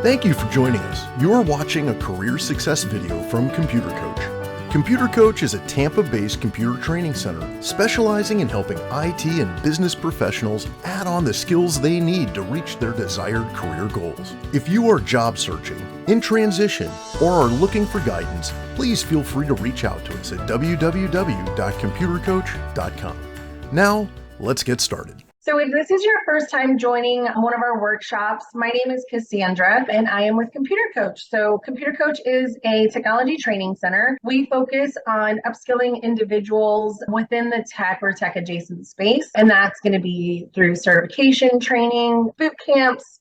Thank you for joining us. You're watching a career success video from Computer Coach. Computer Coach is a Tampa-based computer training center specializing in helping IT and business professionals add on the skills they need to reach their desired career goals. If you are job searching, in transition, or are looking for guidance, please feel free to reach out to us at www.computercoach.com. Now, let's get started. So if this is your first time joining one of our workshops, my name is Cassandra and I am with Computer Coach. So Computer Coach is a technology training center. We focus on upskilling individuals within the tech or tech adjacent space. And that's going to be through certification training, boot camps,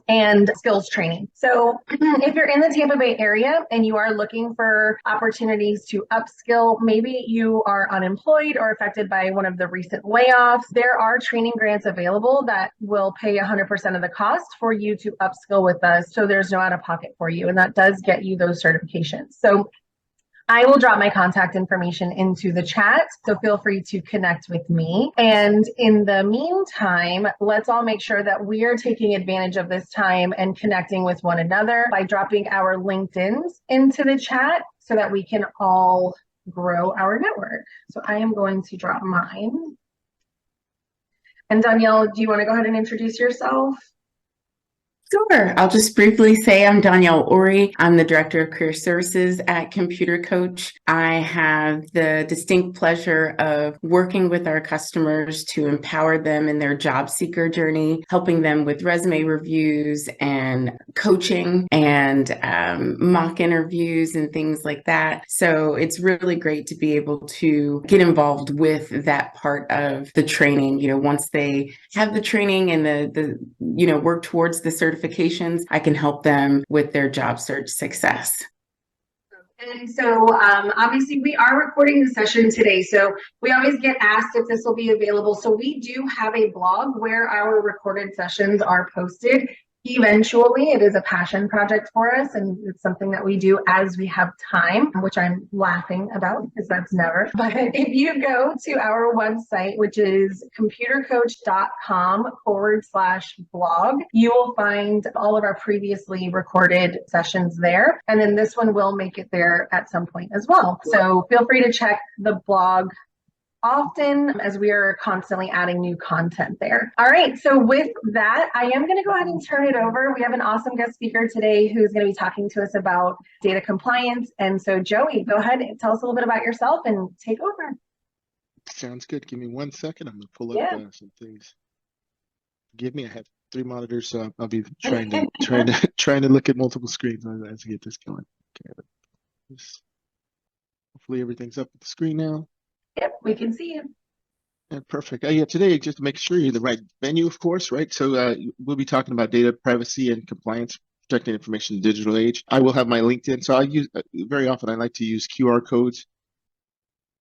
and skills training. So if you're in the Tampa Bay area and you are looking for opportunities to upskill, maybe you are unemployed or affected by one of the recent layoffs, there are training grants available that will pay 100% of the cost for you to upskill with us. So there's no out of pocket for you. And that does get you those certifications. So I will drop my contact information into the chat, so feel free to connect with me. And in the meantime, let's all make sure that we are taking advantage of this time and connecting with one another by dropping our LinkedIns into the chat so that we can all grow our network. So I am going to drop mine. And Danielle, do you want to go ahead and introduce yourself? Sure. I'll just briefly say I'm Danielle Ori. I'm the Director of Career Services at Computer Coach. I have the distinct pleasure of working with our customers to empower them in their job seeker journey, helping them with resume reviews and coaching and mock interviews and things like that. So it's really great to be able to get involved with that part of the training. You know, once they have the training and the work towards the certifications, I can help them with their job search success. And so obviously we are recording the session today. So we always get asked if this will be available. So we do have a blog where our recorded sessions are posted. Eventually, it is a passion project for us, and it's something that we do as we have time, which I'm laughing about because that's never. But if you go to our website, which is computercoach.com/blog, you will find all of our previously recorded sessions there. And then this one will make it there at some point as well. So feel free to check the blog often as we are constantly adding new content there. All right, so with that, I am going to go ahead and turn it over. We have an awesome guest speaker today who's going to be talking to us about data compliance. And so Joey, go ahead and tell us a little bit about yourself and take over. Sounds good. Give me 1 second. I'm going to pull up some things. Forgive me, I have 3 monitors, so I'll be trying to look at multiple screens as I get this going. Okay, hopefully everything's up at the screen now. Yep, we can see you. Yeah, perfect. Yeah, today, just to make sure you're in the right venue, of course, right? So we'll be talking about data privacy and compliance, protecting information in the digital age. I will have my LinkedIn. So I use very often, I like to use QR codes.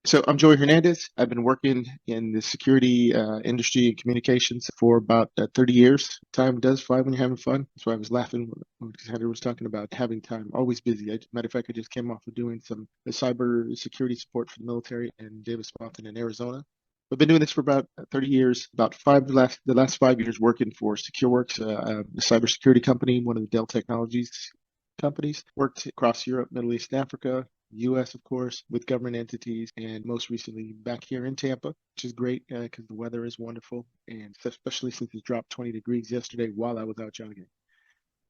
So I'm Joey Hernandez. I've been working in the security industry and communications for about 30 years. Time does fly when you're having fun. That's why I was laughing when Cassandra was talking about having time. Always busy. Matter of fact, I just came off of doing some cyber security support for the military in Davis-Monthan in Arizona. I've been doing this for about 30 years, about the last 5 years working for SecureWorks, a cybersecurity company, one of the Dell Technologies companies. Worked across Europe, Middle East, and Africa. US, of course, with government entities, and most recently back here in Tampa, which is great because the weather is wonderful, and especially since it dropped 20 degrees yesterday while I was out jogging.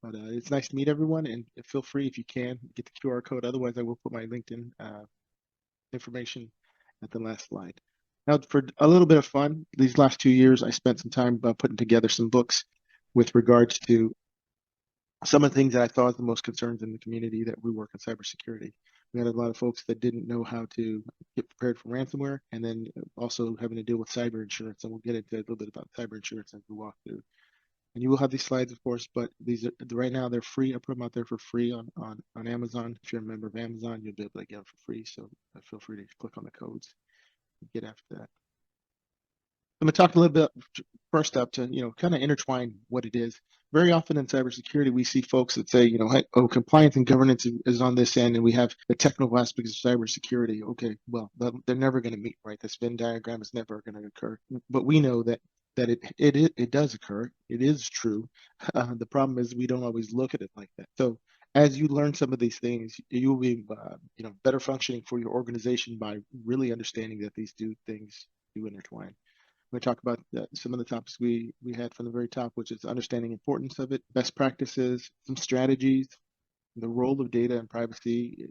But it's nice to meet everyone, and feel free if you can get the QR code. Otherwise, I will put my LinkedIn information at the last slide. Now, for a little bit of fun, these last 2 years, I spent some time putting together some books with regards to some of the things that I thought was the most concerns in the community that we work in cybersecurity. We had a lot of folks that didn't know how to get prepared for ransomware, and then also having to deal with cyber insurance. And we'll get into a little bit about cyber insurance as we walk through. And you will have these slides, of course, but these are right now they're free. I put them out there for free on Amazon. If you're a member of Amazon, you'll be able to get them for free. So feel free to click on the codes and get after that. I'm going to talk a little bit first up to, kind of intertwine what it is. Very often in cybersecurity, we see folks that say, hey, compliance and governance is on this end, and we have the technical aspects of cybersecurity. Okay, well, they're never going to meet, right? This Venn diagram is never going to occur. But we know that that it does occur. It is true. The problem is we don't always look at it like that. So as you learn some of these things, you'll be better functioning for your organization by really understanding that these things do intertwine. We talk about some of the topics we had from the very top, which is understanding importance of it, best practices, some strategies, the role of data and privacy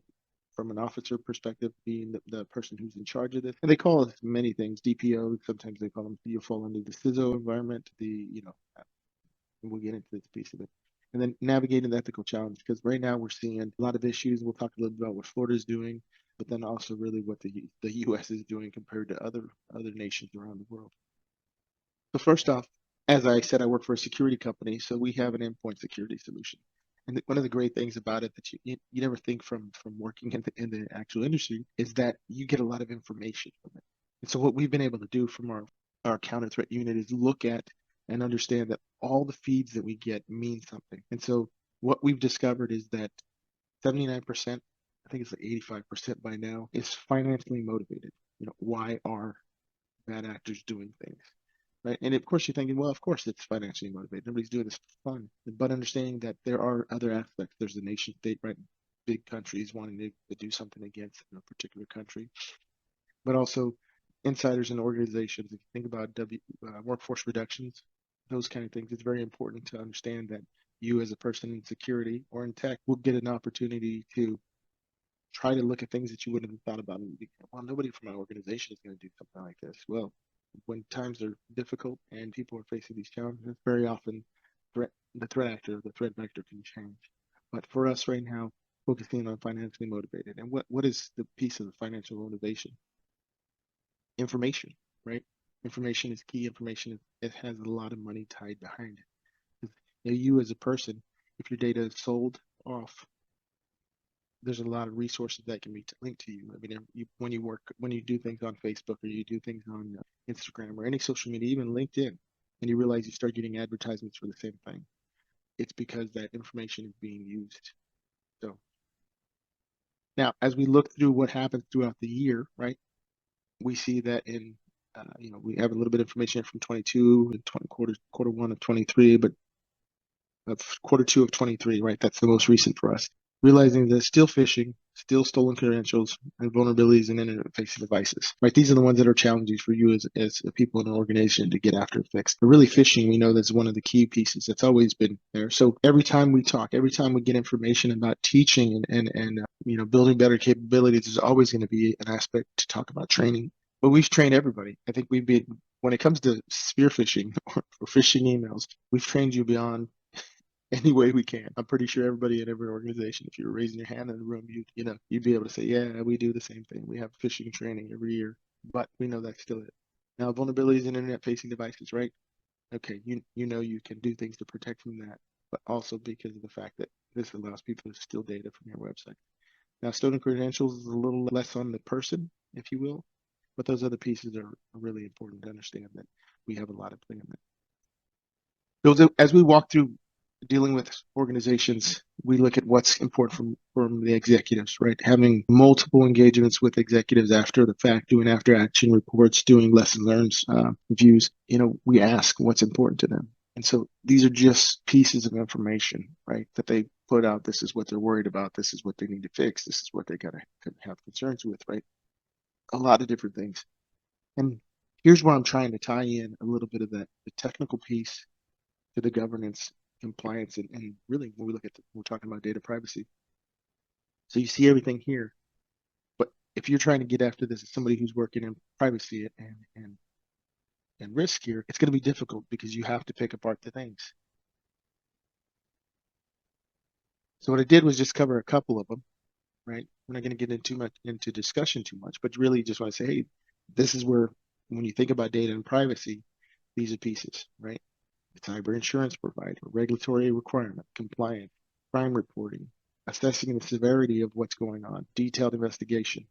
from an officer perspective, being the person who's in charge of this. And they call it many things, DPO, sometimes they call them, you fall under the CISO environment, and we'll get into this piece of it. And then navigating the ethical challenge, because right now we're seeing a lot of issues. We'll talk a little bit about what Florida is doing, but then also really what the U.S. is doing compared to other nations around the world. So first off, as I said, I work for a security company, so we have an endpoint security solution. And one of the great things about it that you never think from working in the actual industry is that you get a lot of information from it. And so what we've been able to do from our counter threat unit is look at and understand that all the feeds that we get mean something. And so what we've discovered is that 79%, I think it's like 85% by now, is financially motivated. Why are bad actors doing things? Right. And of course, you're thinking, well, of course, it's financially motivated. Nobody's doing this for fun. But understanding that there are other aspects. There's the nation state, right? Big countries wanting to do something against a particular country, but also insiders and organizations. If you think about workforce reductions, those kind of things, it's very important to understand that you as a person in security or in tech will get an opportunity to try to look at things that you wouldn't have thought about. Well, nobody from my organization is going to do something like this. Well, when times are difficult and people are facing these challenges, very often the threat actor, the threat vector can change. But for us right now, focusing on financially motivated. And what is the piece of the financial motivation? Information, right? Information is key. Information, it has a lot of money tied behind it. You as a person, if your data is sold off, there's a lot of resources that can be linked to you. I mean, when you do things on Facebook or you do things on Instagram or any social media, even LinkedIn, and you realize you start getting advertisements for the same thing, it's because that information is being used. So now, as we look through what happens throughout the year, right, we see that we have a little bit of information from 22 and quarter one of 23, but quarter two of 23, right? That's the most recent for us. Realizing that still phishing, still stolen credentials, and vulnerabilities in internet-facing devices, right? These are the ones that are challenging for you as people in an organization to get after and fix. But really phishing, we know that's one of the key pieces that's always been there. So every time we talk, every time we get information about teaching and building better capabilities, there's always going to be an aspect to talk about training. But we've trained everybody. I think when it comes to spear phishing or phishing emails, we've trained you beyond any way we can. I'm pretty sure everybody in every organization, if you were raising your hand in the room, you'd be able to say, yeah, we do the same thing. We have phishing training every year, but we know that's still it. Now, vulnerabilities in internet-facing devices, right? Okay, you can do things to protect from that, but also because of the fact that this allows people to steal data from your website. Now, stolen credentials is a little less on the person, if you will, but those other pieces are really important to understand that we have a lot of things in that. So as we walk through dealing with organizations, we look at what's important from the executives, right? Having multiple engagements with executives after the fact, doing after action reports, doing lesson learned reviews. We ask what's important to them. And so these are just pieces of information, right? That they put out. This is what they're worried about. This is what they need to fix. This is what they gotta have concerns with, right? A lot of different things. And here's where I'm trying to tie in a little bit of the technical piece to the governance, compliance, and really when we're talking about data privacy. So you see everything here, but if you're trying to get after this as somebody who's working in privacy and risk here, it's going to be difficult because you have to pick apart the things. So what I did was just cover a couple of them, right? We're not going to get into discussion too much, but really just want to say, hey, this is where, when you think about data and privacy, these are pieces, right? Cyber insurance provider, regulatory requirement, compliance, crime reporting, assessing the severity of what's going on, detailed investigation,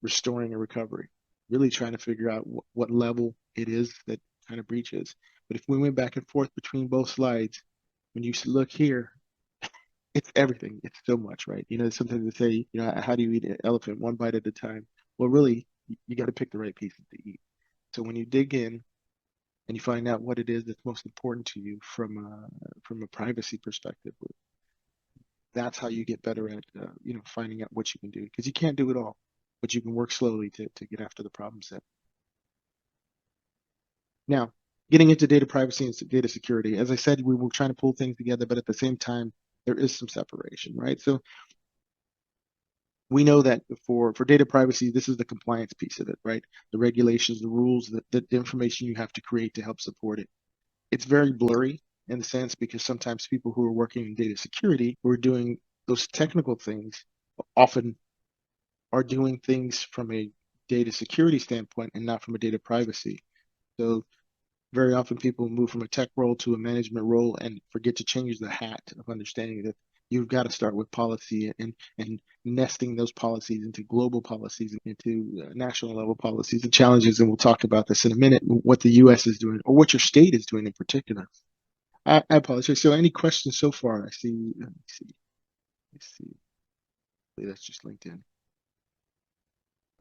restoring a recovery, really trying to figure out what level it is that kind of breach is. But if we went back and forth between both slides, when you look here, it's everything. It's so much, right? Sometimes they say, how do you eat an elephant one bite at a time? Well, really, you got to pick the right pieces to eat. So when you dig in, and you find out what it is that's most important to you from a privacy perspective. That's how you get better at finding out what you can do, because you can't do it all, but you can work slowly to get after the problem set. Now, getting into data privacy and data security, as I said, we were trying to pull things together, but at the same time, there is some separation, right? So we know that for data privacy, this is the compliance piece of it, right? The regulations, the rules, the information you have to create to help support it. It's very blurry in the sense because sometimes people who are working in data security, who are doing those technical things, often are doing things from a data security standpoint and not from a data privacy. So very often people move from a tech role to a management role and forget to change the hat of understanding that you've got to start with policy and nesting those policies into global policies, into national level policies and challenges. And we'll talk about this in a minute, what the US is doing or what your state is doing in particular. I apologize. So any questions so far? I see. Let me see. That's just LinkedIn.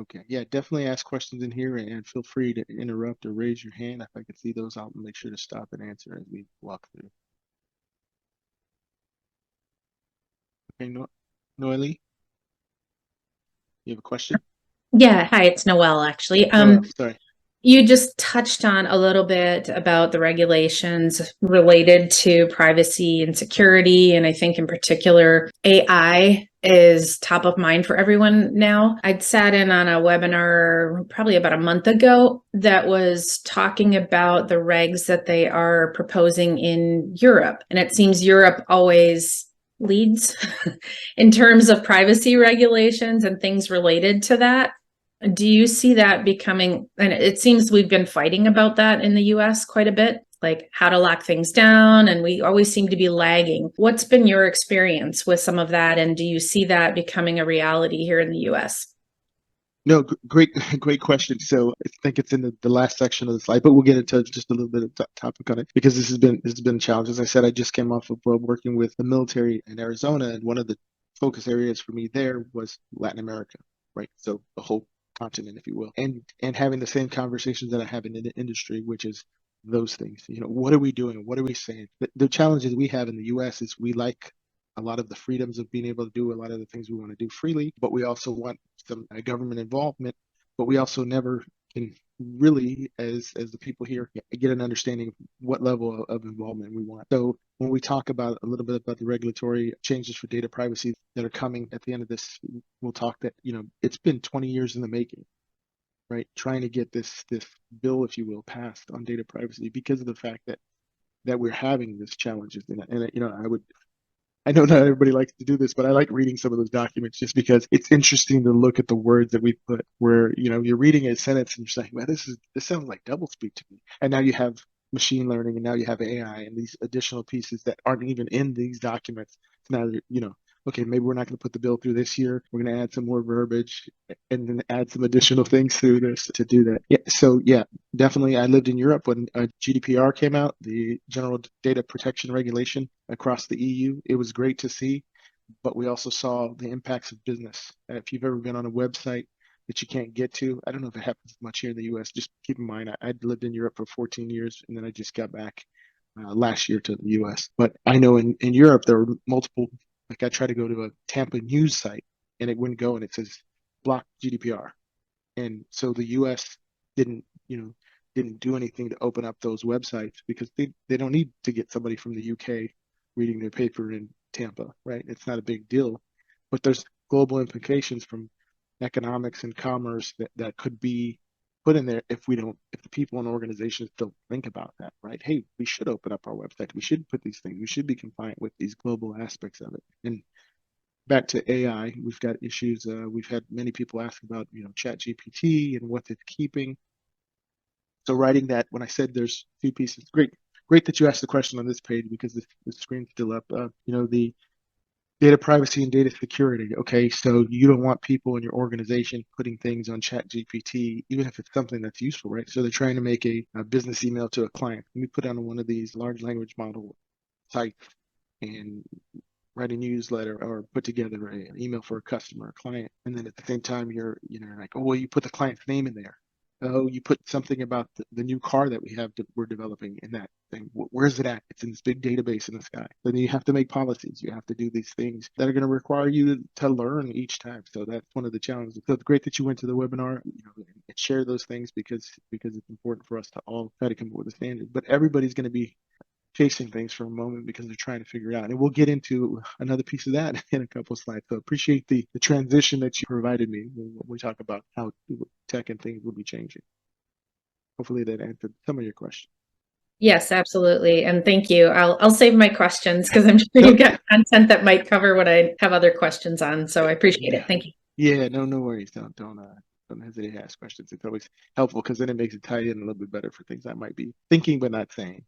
Okay. Yeah, definitely ask questions in here and feel free to interrupt or raise your hand. If I can see those, I'll make sure to stop and answer as we walk through. Okay, Noelle, you have a question? Yeah, hi, it's Noelle actually. Noelle, sorry. You just touched on a little bit about the regulations related to privacy and security, and I think in particular AI is top of mind for everyone now. I'd sat in on a webinar probably about a month ago that was talking about the regs that they are proposing in Europe, and it seems Europe always leads in terms of privacy regulations and things related to that. Do you see that becoming, and it seems we've been fighting about that in the US quite a bit, like how to lock things down, and we always seem to be lagging. What's been your experience with some of that, and do you see that becoming a reality here in the US? No, great question. So I think it's in the last section of the slide, but we'll get into just a little bit of topic on it because this has been a challenge. As I said, I just came off of working with the military in Arizona, and one of the focus areas for me there was Latin America, right? So the whole continent, if you will, and having the same conversations that I have in the industry, which is those things. What are we doing? What are we saying? The challenges we have in the US is we like a lot of the freedoms of being able to do a lot of the things we want to do freely, but we also want some government involvement, but we also never can really, as the people here, get an understanding of what level of involvement we want. So when we talk about a little bit about the regulatory changes for data privacy that are coming at the end of this, we'll talk that, it's been 20 years in the making, right? Trying to get this bill, if you will, passed on data privacy because of the fact that we're having these challenges. And I know not everybody likes to do this, but I like reading some of those documents just because it's interesting to look at the words that we put where, you're reading a sentence and you're saying, well, this sounds like doublespeak to me. And now you have machine learning and now you have AI and these additional pieces that aren't even in these documents. So now, okay, maybe we're not going to put the bill through this year. We're going to add some more verbiage and then add some additional things through this to do that. Yeah. So yeah, definitely. I lived in Europe when GDPR came out, the General Data Protection Regulation across the EU. It was great to see, but we also saw the impacts of business. If you've ever been on a website that you can't get to, I don't know if it happens much here in the US. Just keep in mind, I'd lived in Europe for 14 years and then I just got back last year to the US. But I know in Europe, there were multiple, like I tried to go to a Tampa news site and it wouldn't go and it says block GDPR. And so the US didn't do anything to open up those websites because they don't need to get somebody from the UK reading their paper in Tampa, right? It's not a big deal. But there's global implications from economics and commerce that could be put in there if the people and organizations don't think about that, right? Hey, we should open up our website. We should put these things. We should be compliant with these global aspects of it. And back to AI, we've got issues. We've had many people ask about, Chat GPT and what it's keeping. So writing that, when I said there's two pieces, great that you asked the question on this page because the screen's still up. The data privacy and data security. Okay, so you don't want people in your organization putting things on Chat GPT, even if it's something that's useful, right? So they're trying to make a business email to a client. Let me put on one of these large language model sites and write a newsletter or put together an email for a customer or client. And then at the same time, you're like, oh, well, you put the client's name in there. Oh, you put something about the new car that we're developing in that thing. Where's it at? It's in this big database in the sky. Then you have to make policies. You have to do these things that are going to require you to learn each time. So that's one of the challenges. So it's great that you went to the webinar, and share those things because it's important for us to all try to come up with a standard. But everybody's going to be chasing things for a moment because they're trying to figure it out. And we'll get into another piece of that in a couple of slides. So appreciate the transition that you provided me when we talk about how tech and things will be changing. Hopefully that answered some of your questions. Yes, absolutely. And thank you. I'll save my questions because I'm sure you've got content that might cover what I have other questions on. So I appreciate it. Thank you. Yeah, no worries. Don't hesitate to ask questions. It's always helpful because then it makes it tie in a little bit better for things I might be thinking but not saying.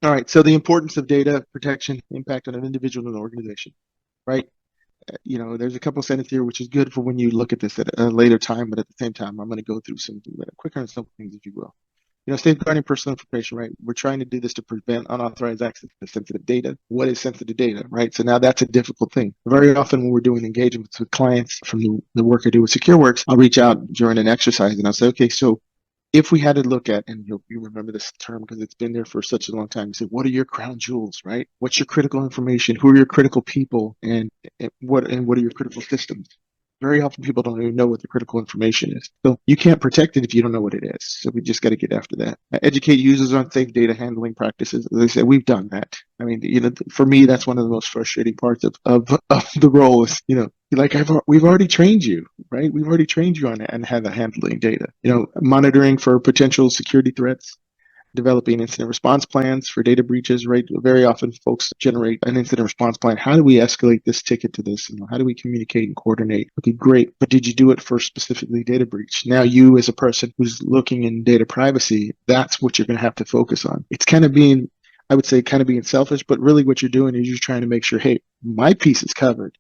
All right, so the importance of data protection, impact on an individual and an organization, right? There's a couple of sentences here, which is good for when you look at this at a later time, but at the same time, I'm going to go through some quicker and simple things, if you will. Safeguarding personal information, right? We're trying to do this to prevent unauthorized access to sensitive data. What is sensitive data, right? So now that's a difficult thing. Very often when we're doing engagements with clients from the work I do with SecureWorks, I'll reach out during an exercise and I'll say, okay, so if we had to look at, and you remember this term because it's been there for such a long time, you say, what are your crown jewels, right? What's your critical information? Who are your critical people? And what are your critical systems? Very often people don't even know what the critical information is. So you can't protect it if you don't know what it is. So we just got to get after that. Educate users on safe data handling practices. As I said, we've done that. I mean, for me, that's one of the most frustrating parts of the role is, we've already trained you, right? We've already trained you on how to handling data. Monitoring for potential security threats, developing incident response plans for data breaches, right? Very often folks generate an incident response plan. How do we escalate this ticket to this? How do we communicate and coordinate? Okay, great. But did you do it for specifically data breach? Now you as a person who's looking in data privacy, that's what you're going to have to focus on. It's kind of being selfish, but really what you're doing is you're trying to make sure, hey, my piece is covered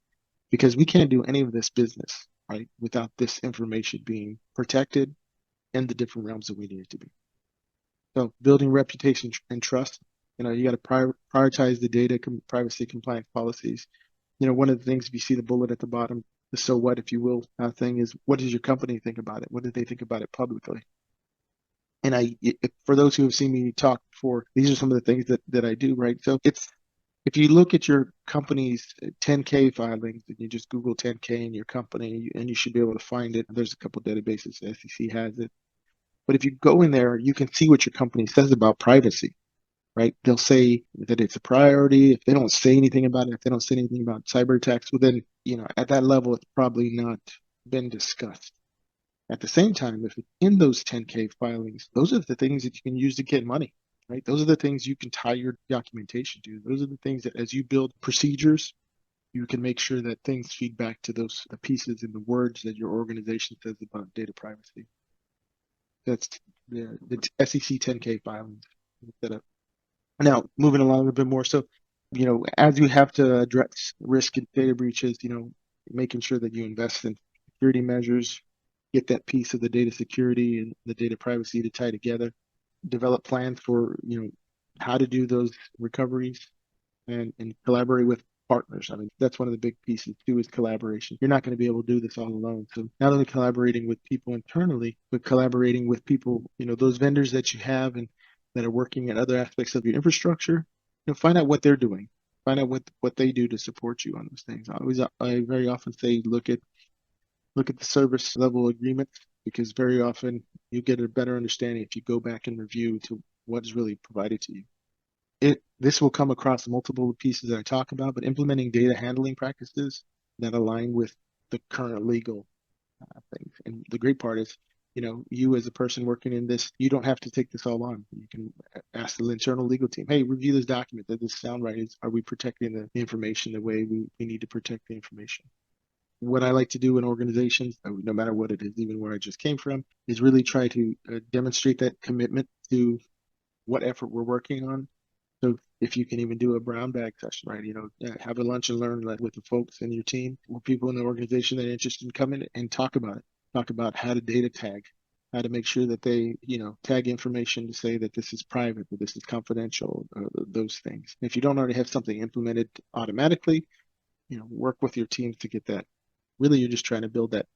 because we can't do any of this business, right, without this information being protected in the different realms that we need it to be. So building reputation and trust, you got to prioritize the data privacy compliance policies. One of the things, if you see the bullet at the bottom, the so what, if you will, thing is, what does your company think about it? What did they think about it publicly? And for those who have seen me talk before, these are some of the things that I do, right? So if you look at your company's 10K filings and you just Google 10K in your company, and you should be able to find it. There's a couple databases, SEC has it. But if you go in there, you can see what your company says about privacy, right? They'll say that it's a priority. If they don't say anything about it, if they don't say anything about cyber attacks, well then, at that level, it's probably not been discussed. At the same time, if it's in those 10K filings, those are the things that you can use to get money, right? Those are the things you can tie your documentation to. Those are the things that as you build procedures, you can make sure that things feed back to the pieces and the words that your organization says about data privacy. That's the SEC 10K filing set up. Now, moving along a bit more. So, as you have to address risk and data breaches, making sure that you invest in security measures, get that piece of the data security and the data privacy to tie together, develop plans for, how to do those recoveries and collaborate with partners. I mean, that's one of the big pieces too, is collaboration. You're not going to be able to do this all alone. So not only collaborating with people internally, but collaborating with people, those vendors that you have and that are working at other aspects of your infrastructure, find out what they're doing, find out what they do to support you on those things. I very often say, look at the service level agreements, because very often you get a better understanding if you go back and review to what is really provided to you. This will come across multiple pieces that I talk about, but implementing data handling practices that align with the current legal things. And the great part is, you as a person working in this, you don't have to take this all on. You can ask the internal legal team, hey, review this document. Does this sound right? Are we protecting the information the way we need to protect the information? What I like to do in organizations, no matter what it is, even where I just came from, is really try to demonstrate that commitment to what effort we're working on. So if you can even do a brown bag session, right? Have a lunch and learn with the folks in your team or people in the organization that are interested in coming and talk about it. Talk about how to data tag, how to make sure that they, tag information to say that this is private, that this is confidential, those things. If you don't already have something implemented automatically, work with your teams to get that. Really, you're just trying to build that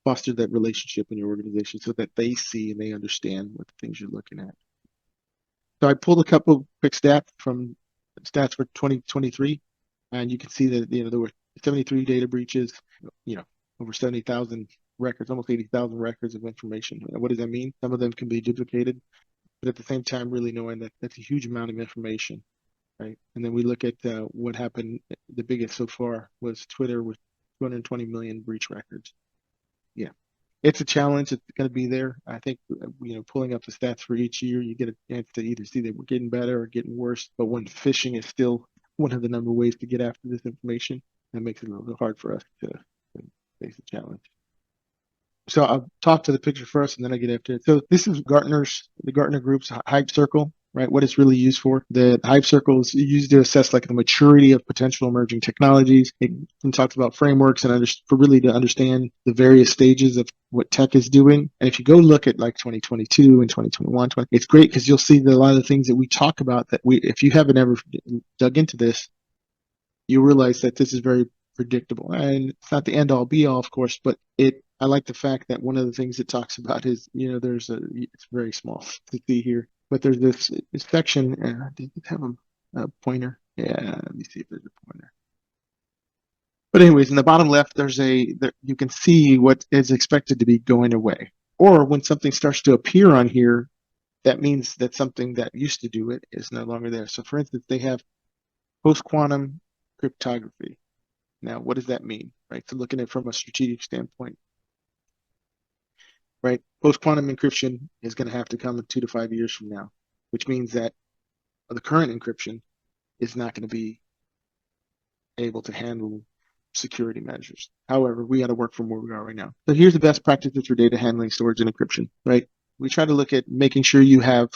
foster that relationship in your organization so that they see and they understand what the things you're looking at. So I pulled a couple quick stats for 2023, and you can see that there were 73 data breaches, over 70,000 records, almost 80,000 records of information. What does that mean? Some of them can be duplicated, but at the same time, really knowing that that's a huge amount of information, right? And then we look at what happened. The biggest so far was Twitter with 220 million breach records. Yeah, it's a challenge. It's going to be there. I think, pulling up the stats for each year, you get a chance to either see that we're getting better or getting worse. But when phishing is still one of the number ways to get after this information, that makes it a little hard for us to face the challenge. So I'll talk to the picture first and then I get after it. So this is the Gartner Group's hype circle, right? What it's really used for. The hype circle is used to assess like the maturity of potential emerging technologies. It talks about frameworks and to understand the various stages of what tech is doing. And if you go look at like 2022 and 2021, it's great because you'll see that a lot of the things that we talk about if you haven't ever dug into this, you realize that this is very predictable. And it's not the end all be all, of course, but I like the fact that one of the things it talks about is, it's very small to see here, but there's this section, did it have a pointer? Yeah, let me see if there's a pointer. But anyways, in the bottom left, you can see what is expected to be going away. Or when something starts to appear on here, that means that something that used to do it is no longer there. So for instance, they have post-quantum cryptography. Now, what does that mean, right? So looking at it from a strategic standpoint, right? Post-quantum encryption is going to have to come in 2 to 5 years from now, which means that the current encryption is not going to be able to handle security measures. However, we got to work from where we are right now. So here's the best practices for data handling, storage, and encryption, right? We try to look at making sure you have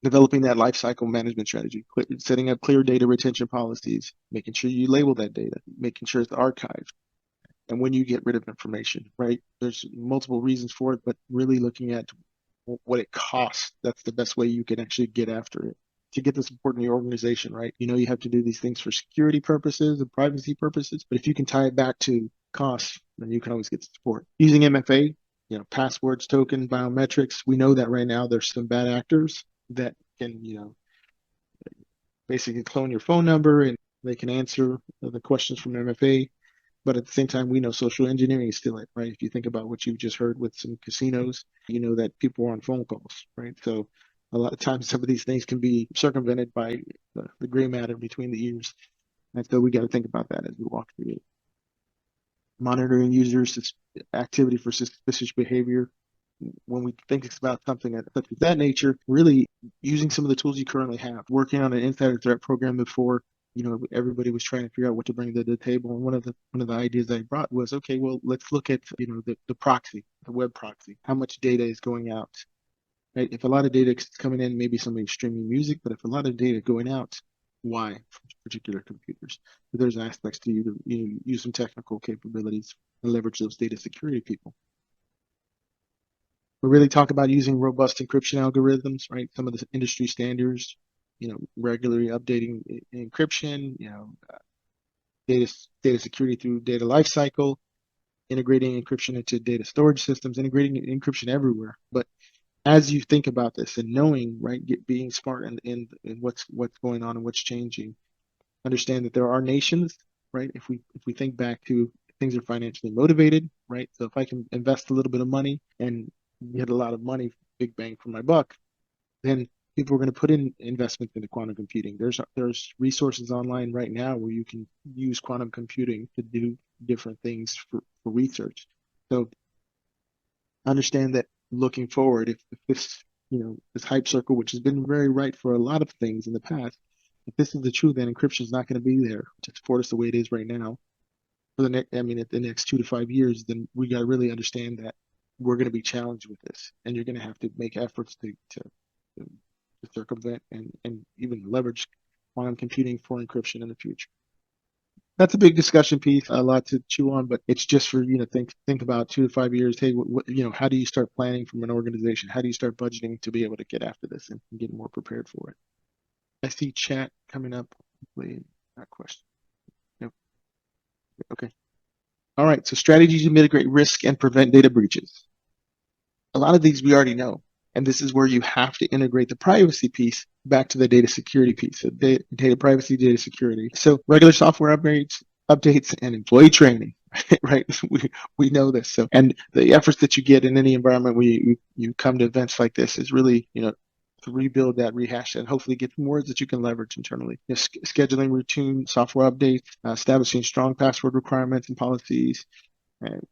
developing that lifecycle management strategy, setting up clear data retention policies, making sure you label that data, making sure it's archived, and when you get rid of information, right? There's multiple reasons for it, but really looking at what it costs, that's the best way you can actually get after it. To get the support in your organization, right? You have to do these things for security purposes and privacy purposes, but if you can tie it back to costs, then you can always get support. Using MFA, passwords, token, biometrics, we know that right now there's some bad actors that can, basically clone your phone number and they can answer the questions from MFA. But at the same time, we know social engineering is still it, right? If you think about what you've just heard with some casinos, you know that people are on phone calls, right? So a lot of times some of these things can be circumvented by the gray matter between the ears. And so we got to think about that as we walk through it. Monitoring users' activity for suspicious behavior. When we think about something such as that nature, really using some of the tools you currently have, working on an insider threat program before, everybody was trying to figure out what to bring to the table. And one of the ideas I brought was, okay, well, let's look at, the proxy, the web proxy, how much data is going out, right? If a lot of data is coming in, maybe somebody's streaming music, but if a lot of data going out, why from particular computers? So there's aspects to you to use some technical capabilities and leverage those data security people. We really talk about using robust encryption algorithms, right? Some of the industry standards, regularly updating encryption, data security through data lifecycle, integrating encryption into data storage systems, integrating encryption everywhere. But as you think about this and knowing, right, being smart in what's going on and what's changing, understand that there are nations, right? If we think back to things are financially motivated, right? So if I can invest a little bit of money and get a lot of money, big bang for my buck, then people are going to put in investments into quantum computing. There's resources online right now where you can use quantum computing to do different things for research. So understand that looking forward, if this, this hype circle, which has been very right for a lot of things in the past, if this is the truth, then encryption is not going to be there to support us the way it is right now. For at the next 2 to 5 years, then we got to really understand that we're going to be challenged with this, and you're going to have to make efforts to circumvent and even leverage quantum computing for encryption in the future. That's a big discussion piece, a lot to chew on, but it's just for think about 2 to 5 years. Hey, how do you start planning from an organization? How do you start budgeting to be able to get after this and get more prepared for it? I see chat coming up. Hopefully, not question. Nope. Okay. All right, so strategies to mitigate risk and prevent data breaches. A lot of these we already know, and this is where you have to integrate the privacy piece back to the data security piece, so data privacy, data security. So regular software updates, and employee training, right? We know this. So, and the efforts that you get in any environment where you come to events like this is really, to rebuild that, rehash that, and hopefully get some words that you can leverage internally. Scheduling routine software updates, establishing strong password requirements and policies, and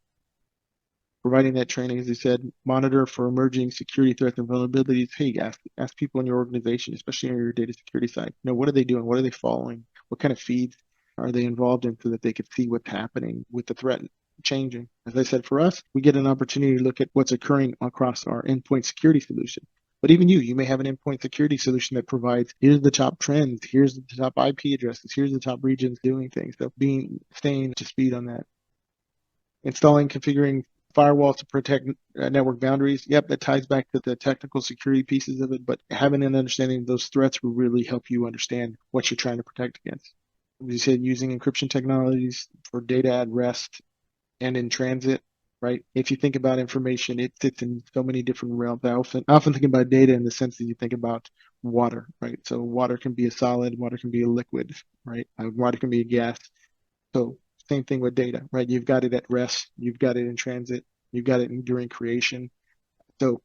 providing that training, as I said, monitor for emerging security threats and vulnerabilities. Hey, ask people in your organization, especially on your data security side, what are they doing? What are they following? What kind of feeds are they involved in so that they could see what's happening with the threat changing? As I said, for us, we get an opportunity to look at what's occurring across our endpoint security solution. But even you may have an endpoint security solution that provides, here's the top trends, here's the top IP addresses, here's the top regions doing things. So staying to speed on that. Installing, configuring firewalls to protect network boundaries. Yep, that ties back to the technical security pieces of it, but having an understanding of those threats will really help you understand what you're trying to protect against. As you said, using encryption technologies for data at rest and in transit, right? If you think about information, it sits in so many different realms. I often think about data in the sense that you think about water, right? So water can be a solid, water can be a liquid, right? Water can be a gas. So same thing with data, right? You've got it at rest, you've got it in transit, you've got it during creation. So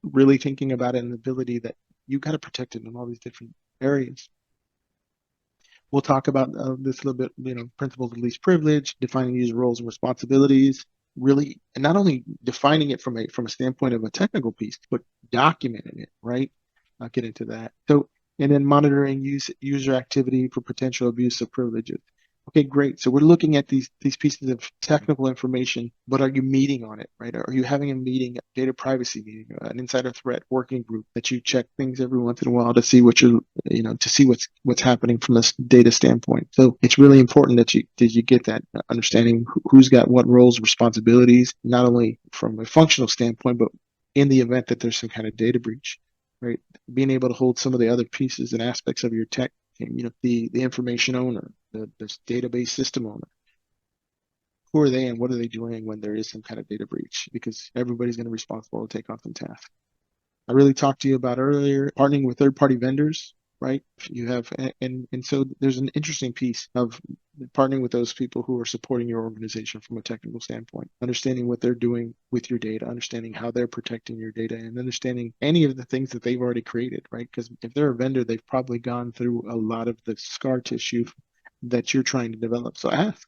really thinking about it and the ability that you got to protect it in all these different areas. We'll talk about this a little bit, principles of least privilege, defining user roles and responsibilities, really, and not only defining it from a standpoint of a technical piece, but documenting it, right? I'll get into that. So, and then monitoring user activity for potential abuse of privileges. Okay, great. So we're looking at these pieces of technical information, but are you meeting on it, right? Are you having a meeting, a data privacy meeting, an insider threat working group that you check things every once in a while to see to see what's happening from this data standpoint. So it's really important that you get that understanding who's got what roles, responsibilities, not only from a functional standpoint, but in the event that there's some kind of data breach, right? Being able to hold some of the other pieces and aspects of your tech team, the information owner, the database system owner. Who are they and what are they doing when there is some kind of data breach? Because everybody's going to be responsible to take on some tasks. I really talked to you about earlier, partnering with third-party vendors, right? You have, and so there's an interesting piece of partnering with those people who are supporting your organization from a technical standpoint, understanding what they're doing with your data, understanding how they're protecting your data, and understanding any of the things that they've already created, right? Because if they're a vendor, they've probably gone through a lot of the scar tissue that you're trying to develop. So ask.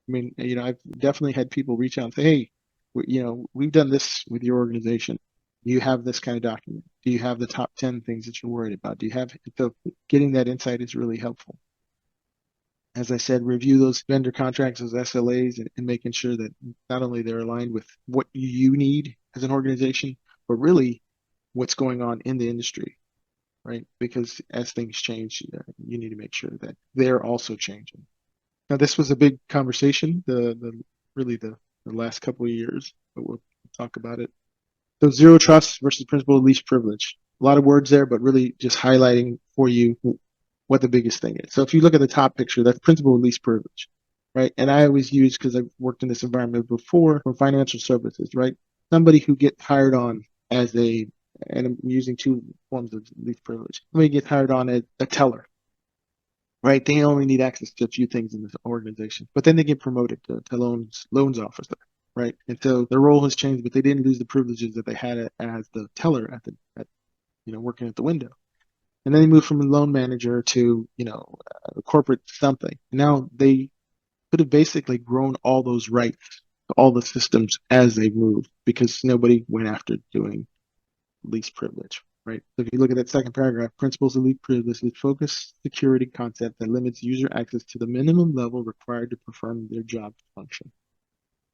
I mean, I've definitely had people reach out and say, hey, we've done this with your organization. Do you have this kind of document? Do you have the top 10 things that you're worried about? So getting that insight is really helpful. As I said, review those vendor contracts, those SLAs, and making sure that not only they're aligned with what you need as an organization, but really what's going on in the industry, right? Because as things change, you need to make sure that they're also changing. Now, this was a big conversation, the last couple of years, but we'll talk about it. So zero trust versus principle of least privilege. A lot of words there, but really just highlighting for you what the biggest thing is. So if you look at the top picture, that's principle of least privilege, right? And I always use, because I've worked in this environment before, from financial services, right? Somebody who gets hired on as and I'm using two forms of least privilege. Somebody gets hired on as a teller, right? They only need access to a few things in this organization, but then they get promoted to loans officer, right? And so their role has changed, but they didn't lose the privileges that they had as the teller at working at the window. And then they move from a loan manager to a corporate something. Now they could have basically grown all those rights, all the systems as they moved, because nobody went after doing least privilege. Right. So if you look at that second paragraph, principles of least privilege is focused security concept that limits user access to the minimum level required to perform their job function.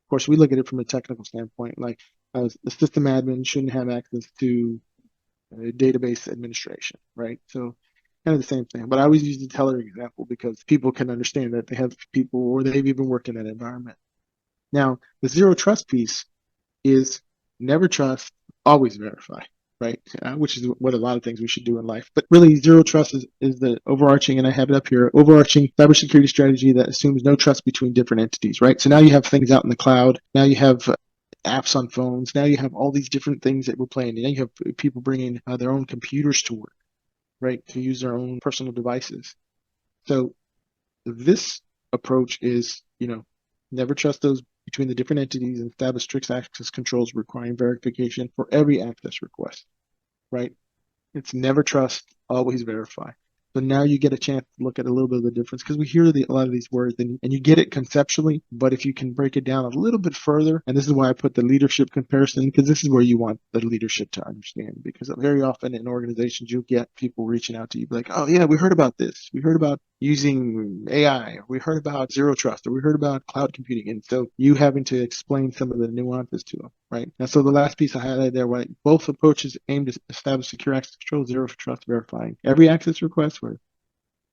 Of course, we look at it from a technical standpoint, like the system admin shouldn't have access to database administration, right? So kind of the same thing. But I always use the teller example because people can understand that they have people or they've even worked in that environment. Now, the zero trust piece is never trust, always verify. right? Which is what a lot of things we should do in life. But really, zero trust is the overarching, and I have it up here, overarching cybersecurity strategy that assumes no trust between different entities, right? So now you have things out in the cloud. Now you have apps on phones. Now you have all these different things that we're playing. Now you have people bringing their own computers to work, right? To use their own personal devices. So this approach is, never trust those between the different entities and establish strict access controls requiring verification for every access request, right? It's never trust, always verify. So now you get a chance to look at a little bit of the difference because we hear a lot of these words and you get it conceptually, but if you can break it down a little bit further, and this is why I put the leadership comparison, because this is where you want the leadership to understand, because very often in organizations, you'll get people reaching out to you like, oh yeah, we heard about this. We heard about using AI, or we heard about zero trust, or we heard about cloud computing. And so you having to explain some of the nuances to them, right? And so the last piece I highlighted there, right? Both approaches aim to establish secure access control, zero trust verifying every access request where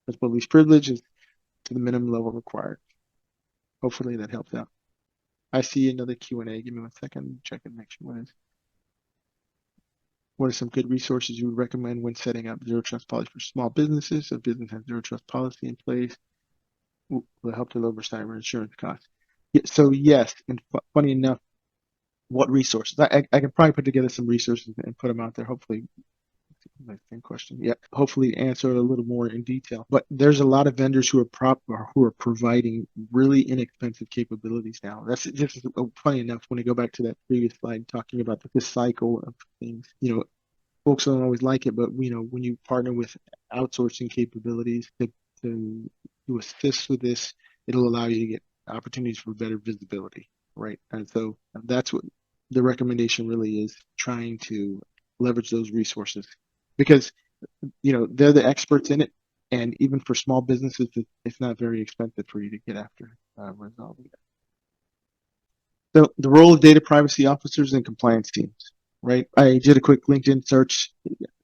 principal least privilege is to the minimum level required. Hopefully that helps out. I see another Q&A. Give me 1 second. Check and make sure what is. What are some good resources you would recommend when setting up zero trust policy for small businesses? If business has zero trust policy in place, will help to lower cyber insurance costs. So yes, and funny enough, what resources? I can probably put together some resources and put them out there. Hopefully, my same question. Yeah, hopefully answer it a little more in detail. But there's a lot of vendors who are providing really inexpensive capabilities now. That's just funny enough. When I go back to that previous slide talking about this cycle of things, folks don't always like it, but when you partner with outsourcing capabilities to assist with this, it'll allow you to get opportunities for better visibility, right? And so that's what the recommendation really is, trying to leverage those resources because they're the experts in it, and even for small businesses, it's not very expensive for you to get after resolving it. So the role of data privacy officers and compliance teams. Right. I did a quick LinkedIn search.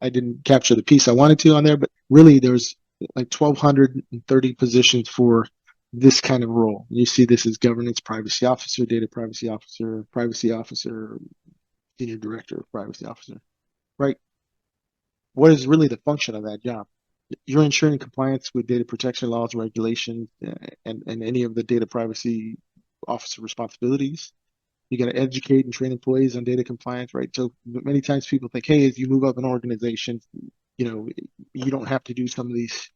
I didn't capture the piece I wanted to on there, but really there's like 1,230 positions for this kind of role. You see this as governance privacy officer, data privacy officer, senior director of privacy officer, right? What is really the function of that job? You're ensuring compliance with data protection laws, regulations, and any of the data privacy officer responsibilities. You got to educate and train employees on data compliance, right? So many times people think, hey, as you move up an organization, you don't have to do some of these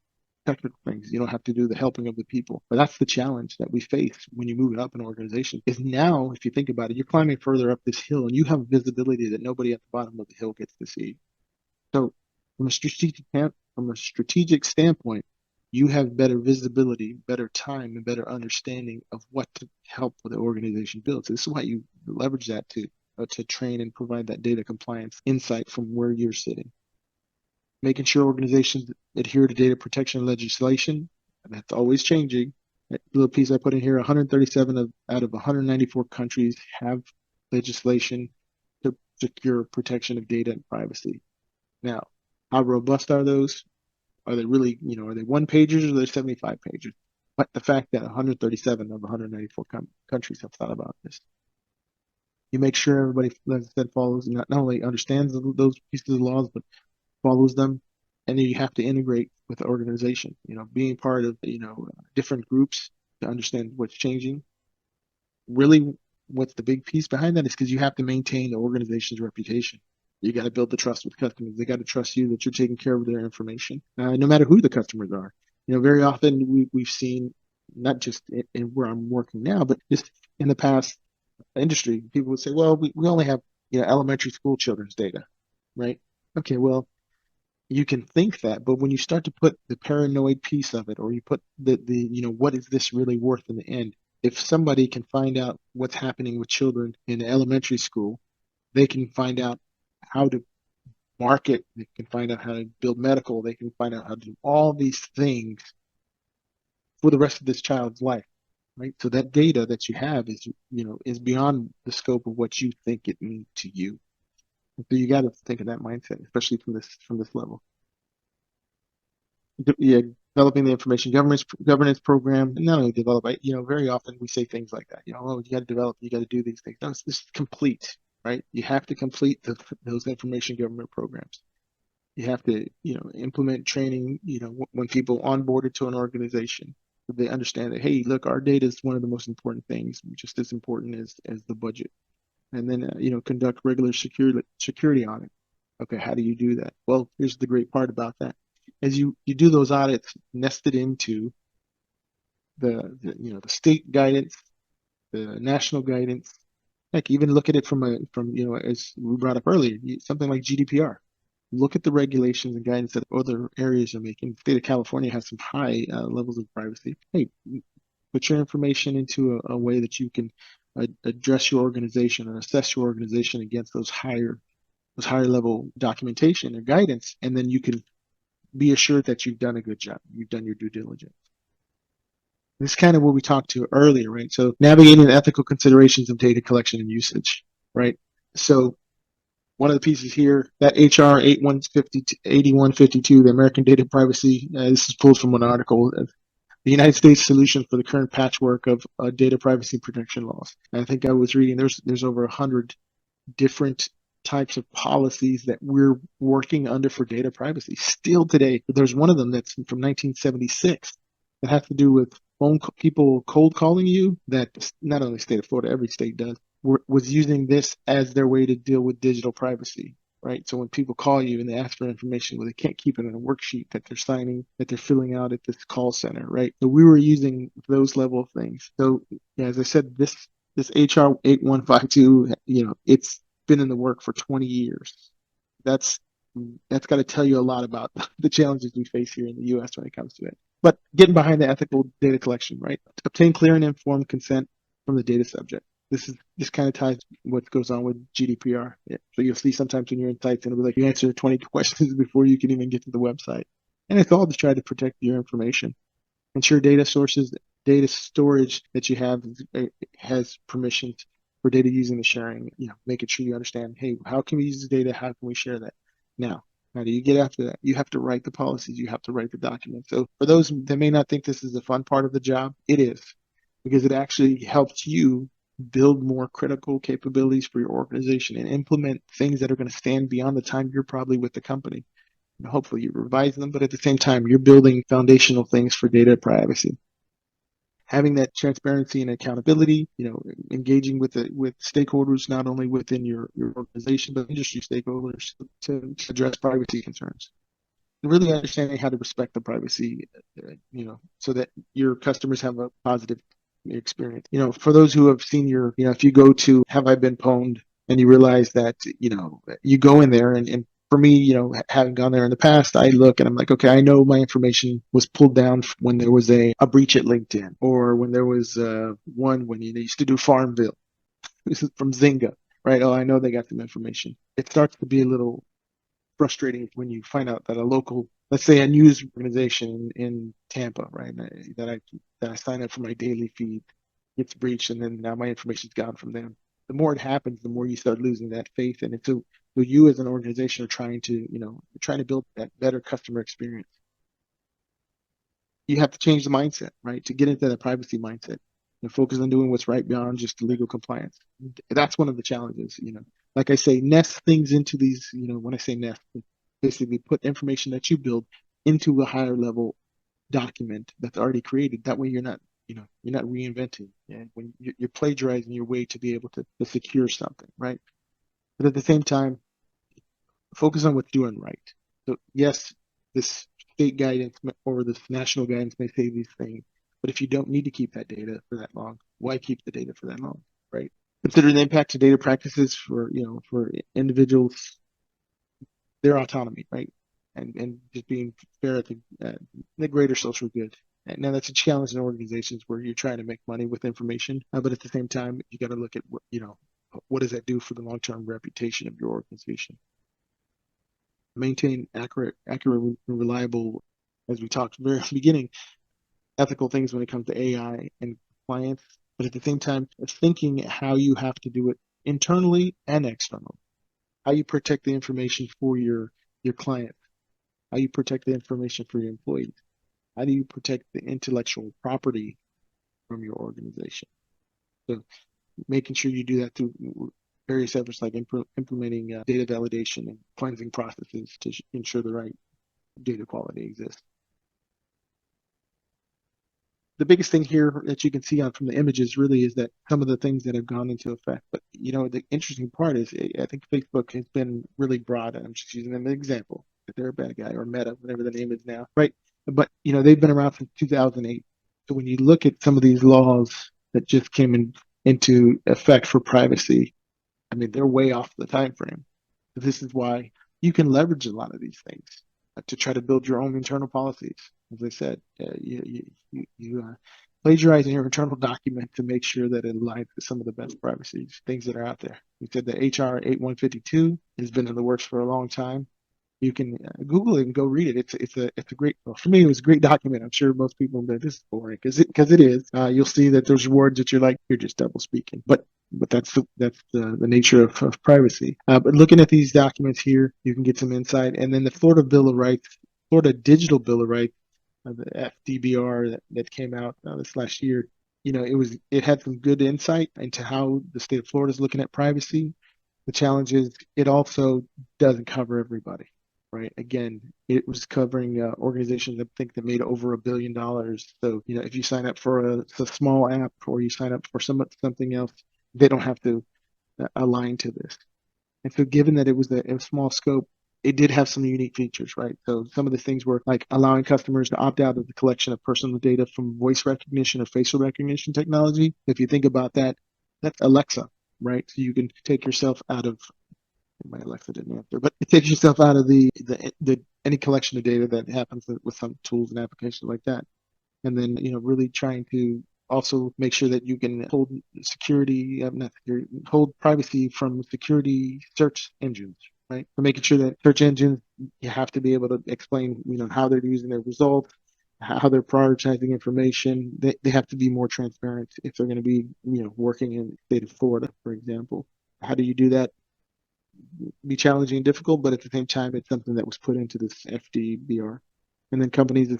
technical things. You don't have to do the helping of the people. But that's the challenge that we face when you move up an organization is now, if you think about it, you're climbing further up this hill and you have visibility that nobody at the bottom of the hill gets to see. So from a strategic standpoint, you have better visibility, better time, and better understanding of what to help the organization build. So this is why you leverage that to train and provide that data compliance insight from where you're sitting. Making sure organizations adhere to data protection legislation, and that's always changing. That little piece I put in here, 137 out of 194 countries have legislation to secure protection of data and privacy. Now, how robust are those? Are they really, are they one pagers or are they 75 pages? But the fact that 137 of 194 countries have thought about this. You make sure everybody that follows, not only understands those pieces of laws, but follows them. And then you have to integrate with the organization, being part of, different groups to understand what's changing. Really, what's the big piece behind that is because you have to maintain the organization's reputation. You got to build the trust with customers. They got to trust you that you're taking care of their information, no matter who the customers are. Very often we've seen, not just in where I'm working now, but just in the past industry, people would say, well, we only have, elementary school children's data, right? Okay, well, you can think that, but when you start to put the paranoid piece of it, or you put the what is this really worth in the end? If somebody can find out what's happening with children in elementary school, they can find out how to market, they can find out how to build medical, they can find out how to do all these things for the rest of this child's life, right? So that data that you have is beyond the scope of what you think it means to you. So you got to think of that mindset, especially from this level. Yeah, developing the information governance program, and not only develop, very often we say things like that. Oh, you got to develop, you got to do these things. No, this is complete. right? You have to complete those information government programs. You have to, implement training, when people onboarded to an organization, so they understand that, hey, look, our data is one of the most important things, just as important as the budget. And then, conduct regular security audit. Okay, how do you do that? Well, here's the great part about that. As you do those audits nested into the state guidance, the national guidance. Heck, even look at it from as we brought up earlier, something like GDPR. Look at the regulations and guidance that other areas are making. The state of California has some high levels of privacy. Hey, put your information into a way that you can address your organization and assess your organization against those higher level documentation and guidance, and then you can be assured that you've done a good job. You've done your due diligence. This is kind of what we talked to earlier, right? So navigating the ethical considerations of data collection and usage, right? So one of the pieces here, that HR 8152, the American Data Privacy, this is pulled from an article, the United States solution for the current patchwork of data privacy protection laws. And I think I was reading there's over 100 different types of policies that we're working under for data privacy still today. There's one of them that's from 1976 that has to do with people cold calling you, that not only state of Florida, every state does, was using this as their way to deal with digital privacy, right? So when people call you and they ask for information, well, they can't keep it in a worksheet that they're signing, that they're filling out at this call center, right? So we were using those level of things. So yeah, as I said, this HR 8152, it's been in the work for 20 years. That's got to tell you a lot about the challenges we face here in the U.S. when it comes to it. But getting behind the ethical data collection, right? Obtain clear and informed consent from the data subject. This kind of ties what goes on with GDPR. Yeah. So you'll see sometimes when you're in sites, and it'll be like you answer 20 questions before you can even get to the website. And it's all to try to protect your information. Ensure data storage that you have has permissions for data using the sharing, making sure you understand, hey, how can we use the data? How can we share that? Now do you get after that? You have to write the policies. You have to write the documents. So for those that may not think this is the fun part of the job, it is, because it actually helps you build more critical capabilities for your organization and implement things that are going to stand beyond the time you're probably with the company. And hopefully you revise them, but at the same time, you're building foundational things for data privacy. Having that transparency and accountability, engaging with stakeholders, not only within your organization, but industry stakeholders to address privacy concerns. And really understanding how to respect the privacy, so that your customers have a positive experience. For those who have seen if you go to Have I Been Pwned and you realize that, you go in there and for me, having gone there in the past, I look and I'm like, okay, I know my information was pulled down when there was a breach at LinkedIn, or when there was one when they used to do Farmville. This is from Zynga, right? Oh, I know they got some information. It starts to be a little frustrating when you find out that a local, let's say a news organization in Tampa, right, that I sign up for my daily feed, gets breached, and then now my information's gone from them. The more it happens, the more you start losing that faith, and so you as an organization are trying to build that better customer experience. You have to change the mindset, right, to get into that privacy mindset and focus on doing what's right beyond just legal compliance. That's one of the challenges. Like I say, nest things into these. When I say nest, basically put information that you build into a higher level document that's already created. That way, you're not reinventing. Yeah? When you're plagiarizing your way to be able to secure something, right? But at the same time, focus on what's doing right. So yes, this state guidance or this national guidance may say these things, but if you don't need to keep that data for that long, why keep the data for that long, right? Consider the impact of data practices for individuals, their autonomy, right? And just being fair at the greater social good. And now that's a challenge in organizations where you're trying to make money with information, but at the same time, you got to look at what does that do for the long-term reputation of your organization. Maintain accurate and reliable, as we talked at the very beginning, ethical things when it comes to AI and compliance, but at the same time, thinking how you have to do it internally and externally. How you protect the information for your clients, how you protect the information for your employees, how do you protect the intellectual property from your organization. So making sure you do that through various efforts like implementing data validation and cleansing processes to ensure the right data quality exists. The biggest thing here that you can see from the images really is that some of the things that have gone into effect. But the interesting part is I think Facebook has been really broad, and I'm just using them as an example, that they're a bad guy, or Meta, whatever the name is now, right? But they've been around since 2008. So when you look at some of these laws that just came into effect for privacy, I mean, they're way off the time frame. So this is why you can leverage a lot of these things to try to build your own internal policies. As I said, you plagiarize in your internal document to make sure that it aligns with some of the best privacy things that are out there. We said that HR 8152 has been in the works for a long time. You can Google it and go read it. It's a great, well, for me, it was a great document. I'm sure most people will be like, this is boring, because it is. You'll see that there's words that you're like, you're just double speaking. But that's the nature of privacy. But looking at these documents here, you can get some insight. And then the Florida Digital Bill of Rights, the FDBR that came out this last year, it had some good insight into how the state of Florida is looking at privacy. The challenge is it also doesn't cover everybody, right? Again, it was covering organizations that made over $1 billion. So, if you sign up for a small app, or you sign up for something else, they don't have to align to this. And so given that it was a small scope, it did have some unique features, right? So some of the things were like allowing customers to opt out of the collection of personal data from voice recognition or facial recognition technology. If you think about that, that's Alexa, right? So you can take yourself out of, my Alexa didn't answer, but it takes yourself out of the any collection of data that happens with some tools and applications like that. And then, really trying to also make sure that you can hold hold privacy from security search engines, right? So making sure that search engines, you have to be able to explain, how they're using their results, how they're prioritizing information. They have to be more transparent if they're going to be, working in the state of Florida, for example. How do you do that? Be challenging and difficult, but at the same time, it's something that was put into this FDBR. And then companies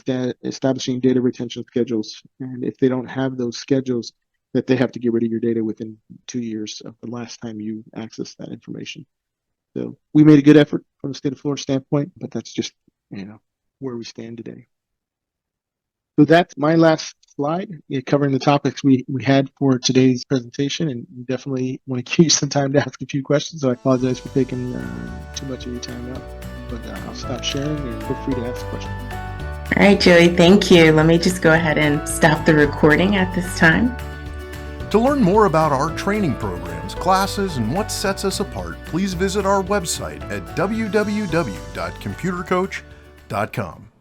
establishing data retention schedules. And if they don't have those schedules, that they have to get rid of your data within 2 years of the last time you access that information. So we made a good effort from the state of Florida standpoint, but that's just, where we stand today. So that's my last slide, covering the topics we had for today's presentation, and we definitely want to give you some time to ask a few questions. So I apologize for taking too much of your time out, but I'll stop sharing and feel free to ask questions. All right, Joey, thank you. Let me just go ahead and stop the recording at this time. To learn more about our training programs, classes, and what sets us apart, please visit our website at www.computercoach.com.